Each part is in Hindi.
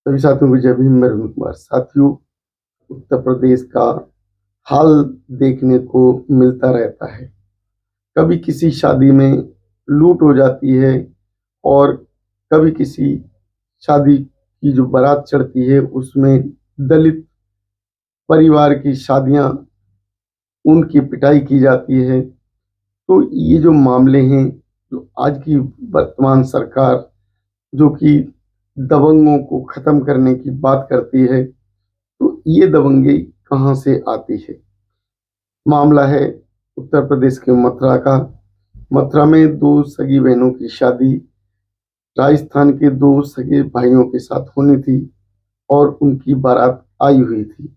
सभी साथियों को जय भीम। मैं अरुण कुमार। साथियों, उत्तर प्रदेश का हाल देखने को मिलता रहता है। कभी किसी शादी में लूट हो जाती है और कभी किसी शादी की जो बारात चढ़ती है उसमें दलित परिवार की शादियां, उनकी पिटाई की जाती है। तो ये जो मामले हैं, जो आज की वर्तमान सरकार जो कि दबंगों को खत्म करने की बात करती है, तो ये दबंगई कहाँ से आती है? मामला है उत्तर प्रदेश के मथुरा का। मथुरा में दो सगी बहनों की शादी राजस्थान के दो सगे भाइयों के साथ होनी थी और उनकी बारात आई हुई थी।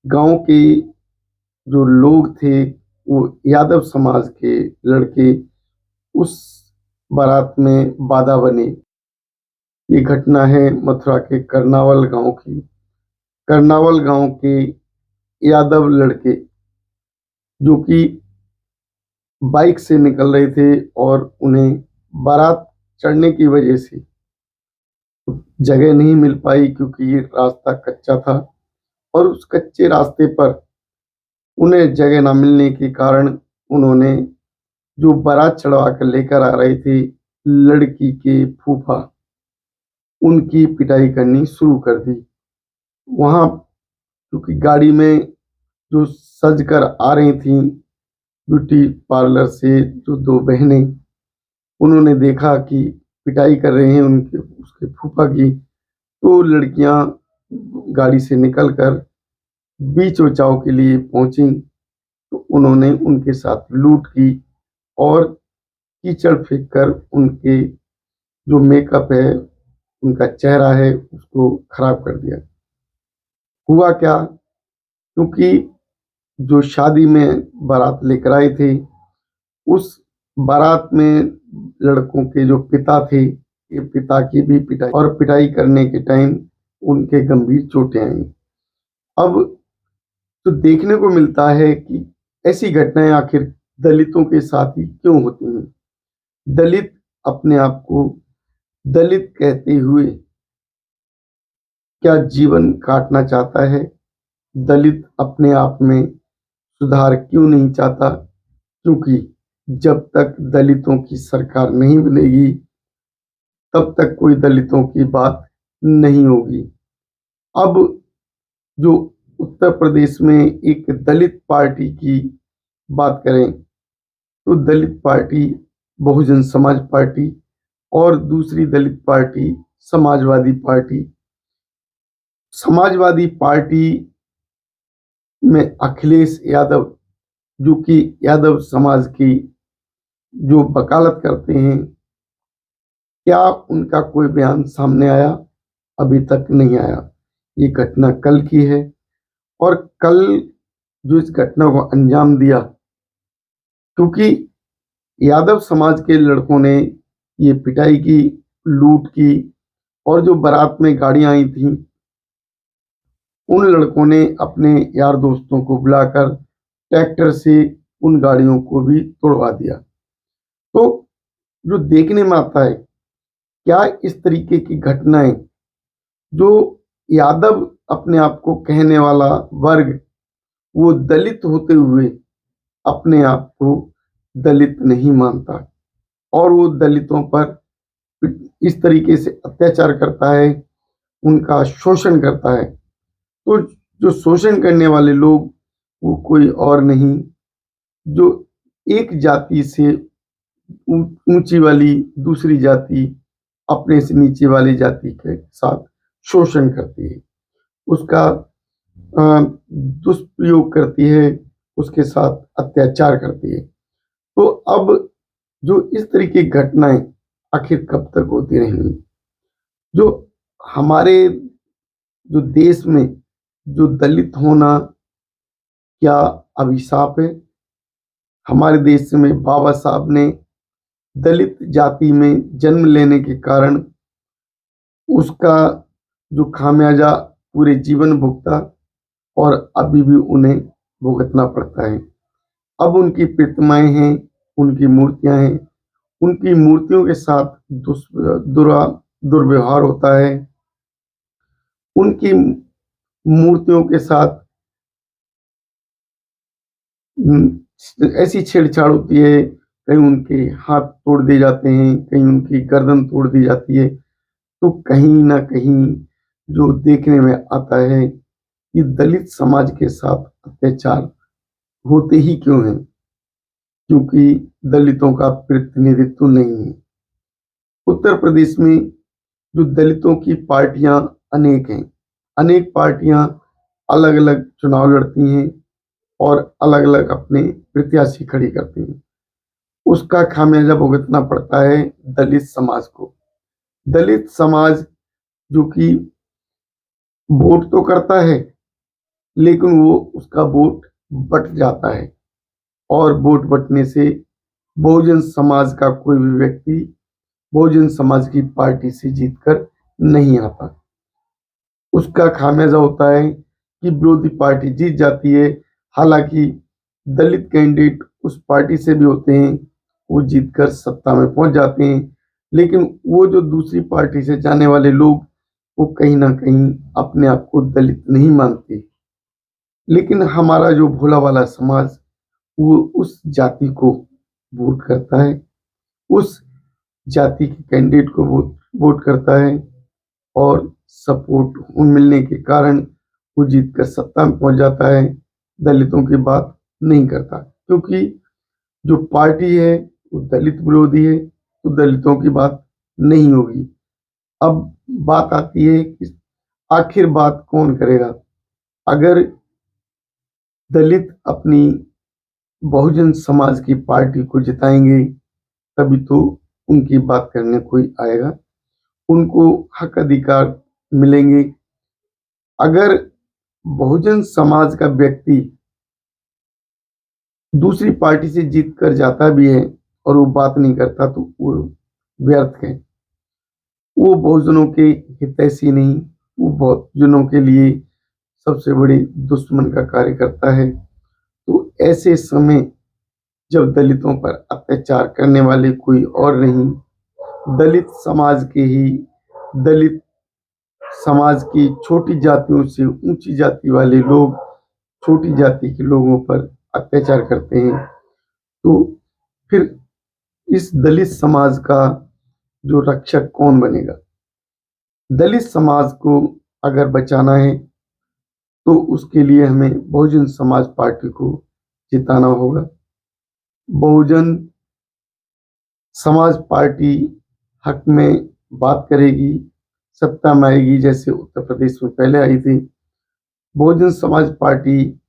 गांव के जो लोग थे, वो यादव समाज के लड़के उस बारात में बाधा बने। ये घटना है मथुरा के करनावल गांव की। करनावल गांव के यादव लड़के जो कि बाइक से निकल रहे थे और उन्हें बारात चढ़ने की वजह से जगह नहीं मिल पाई, क्योंकि ये रास्ता कच्चा था और उस कच्चे रास्ते पर उन्हें जगह ना मिलने के कारण उन्होंने जो बारात चढ़वा कर लेकर आ रहे थे लड़की के फूफा, उनकी पिटाई करनी शुरू कर दी। वहां क्योंकि गाड़ी में जो सज कर आ रही थी ब्यूटी पार्लर से जो दो बहनें, उन्होंने देखा कि पिटाई कर रहे हैं उनके उसके फूफा की। तो लड़कियां गाड़ी से निकलकर बीच बचाव के लिए पहुंची। तो उन्होंने उनके साथ लूट की और कीचड़ फेंक कर उनके जो मेकअप है, उनका चेहरा है, उसको खराब कर दिया। हुआ क्या? क्योंकि जो शादी में बारात लेकर आए थे, उस बारात में लड़कों के जो पिता थे, ये पिता की भी पिटाई और पिटाई करने के टाइम उनके गंभीर चोटें आई। अब तो देखने को मिलता है कि ऐसी घटनाएं आखिर दलितों के साथ ही क्यों होती हैं? दलित अपने आप को दलित कहते हुए क्या जीवन काटना चाहता है? दलित अपने आप में सुधार क्यों नहीं चाहता? क्योंकि जब तक दलितों की सरकार नहीं बनेगी, तब तक कोई दलितों की बात नहीं होगी। अब जो उत्तर प्रदेश में एक दलित पार्टी की बात करें, तो दलित पार्टी बहुजन समाज पार्टी और दूसरी दलित party Samajwadi party. Samajwadi party में अखिलेश यादव, जो कि यादव समाज की जो वकालत करते हैं, क्या उनका कोई बयान सामने आया? अभी तक नहीं आया। ये घटना कल की है और कल जो इस घटना को अंजाम दिया, क्योंकि यादव समाज के लड़कों ने ये पिटाई की, लूट की और जो बारात में गाड़ियां आई थी, उन लड़कों ने अपने यार दोस्तों को बुलाकर ट्रैक्टर से उन गाड़ियों को भी तोड़वा दिया। तो जो देखने में आता है, क्या इस तरीके की घटनाएं, जो यादव अपने आप को कहने वाला वर्ग, वो दलित होते हुए अपने आप को दलित नहीं मानता और वो दलितों पर इस तरीके से अत्याचार करता है, उनका शोषण करता है। तो जो शोषण करने वाले लोग, वो कोई और नहीं, जो एक जाति से ऊंची वाली दूसरी जाति अपने से नीचे वाली जाति के साथ शोषण करती है, उसका दुष्प्रयोग करती है, उसके साथ अत्याचार करती है। तो अब जो इस तरीके की घटनाएं आखिर कब तक होती रहेंगी? जो हमारे जो देश में जो दलित होना क्या अभिशाप है? हमारे देश में बाबा साहब ने दलित जाति में जन्म लेने के कारण उसका जो खामियाजा पूरे जीवन भुगता और अभी भी उन्हें भुगतना पड़ता है। अब उनकी प्रतिमाएं हैं, उनकी मूर्तियां हैं, उनकी मूर्तियों के साथ दुर्व्यवहार होता है। उनकी मूर्तियों के साथ ऐसी छेड़छाड़ होती है, कहीं उनके हाथ तोड़ दिए जाते हैं, कहीं उनकी गर्दन तोड़ दी जाती है। तो कहीं न कहीं जो देखने में आता है कि दलित समाज के साथ अत्याचार होते ही क्यों हैं? क्योंकि दलितों का प्रतिनिधित्व नहीं है। उत्तर प्रदेश में जो दलितों की पार्टियां अनेक हैं, अनेक पार्टियां अलग-अलग चुनाव लड़ती हैं और अलग-अलग अपने प्रत्याशी खड़ी करती हैं। उसका खामियाजा भुगतना पड़ता है दलित समाज को। दलित समाज जो कि वोट तो करता है, लेकिन वो उसका वोट बँट जाता है और वोट बँटने से बहुजन समाज का कोई भी व्यक्ति बहुजन समाज की पार्टी से जीतकर नहीं आता। उसका खामियाजा होता है कि विरोधी पार्टी जीत जाती है, हालांकि दलित कैंडिडेट उस पार्टी से भी होते हैं, वो जीतकर सत्ता में पहुंच जाते हैं, लेकिन वो जो दूसरी पार्टी से जाने वाले लोग वो कहीं ना कहीं अपने आप को दलित नहीं मानते। लेकिन हमारा जो भोला वाला समाज वो उस जाति को वोट करता है, उस जाति के कैंडिडेट को वोट वोट करता है और सपोर्ट मिलने के कारण वो जीतकर सत्ता में पहुंच जाता है। दलितों की बात नहीं करता, क्योंकि जो पार्टी है वो दलित विरोधी है, तो दलितों की बात नहीं होगी। अब बात आती है कि आखिर बात कौन करेगा? अगर दलित अपनी बहुजन समाज की पार्टी को जिताएंगे, तभी तो उनकी बात करने कोई आएगा, उनको हक अधिकार मिलेंगे। अगर बहुजन समाज का व्यक्ति दूसरी पार्टी से जीत कर जाता भी है और वो बात नहीं करता, तो वो व्यर्थ है। वो बहुजनों के हितैषी नहीं, वो बहुजनों के लिए सबसे बड़े दुश्मन का कार्य करता है। तो ऐसे समय जब दलितों पर अत्याचार करने वाले कोई और नहीं, दलित समाज के ही दलित समाज की छोटी जातियों से ऊंची जाति वाले लोग छोटी जाति के लोगों पर अत्याचार करते हैं, तो फिर इस दलित समाज का जो रक्षक कौन बनेगा? दलित समाज को अगर बचाना है तो उसके लिए हमें बहुजन समाज पार्टी को जिताना होगा। बहुजन समाज पार्टी हक में बात करेगी, सत्ता में आएगी, जैसे उत्तर प्रदेश में पहले आई थी। बहुजन समाज पार्टी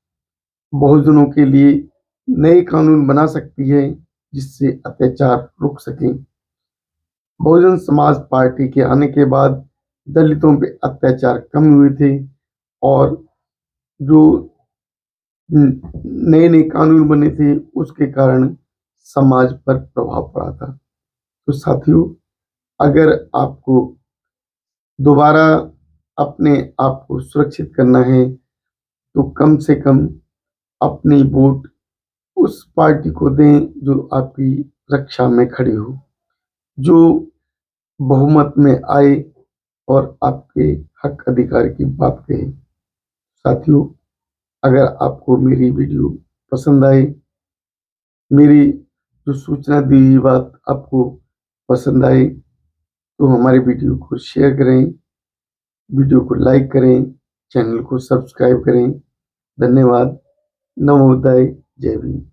बहुजनों के लिए नए कानून बना सकती है जिससे अत्याचार रुक सके। बहुजन समाज पार्टी के आने के बाद दलितों पे अत्याचार कम हुए थे और जो नए नए कानून बने थे उसके कारण समाज पर प्रभाव पड़ा था। तो साथियों, अगर आपको दोबारा अपने आप को सुरक्षित करना है तो कम से कम अपनी वोट उस पार्टी को दें जो आपकी रक्षा में खड़ी हो, जो बहुमत में आए और आपके हक अधिकार की बात कहे। साथियों, अगर आपको मेरी वीडियो पसंद आए, मेरी जो सूचना दी हुई बात आपको पसंद आए, तो हमारे वीडियो को शेयर करें, वीडियो को लाइक करें, चैनल को सब्सक्राइब करें। धन्यवाद। नमोदय। जय भीम।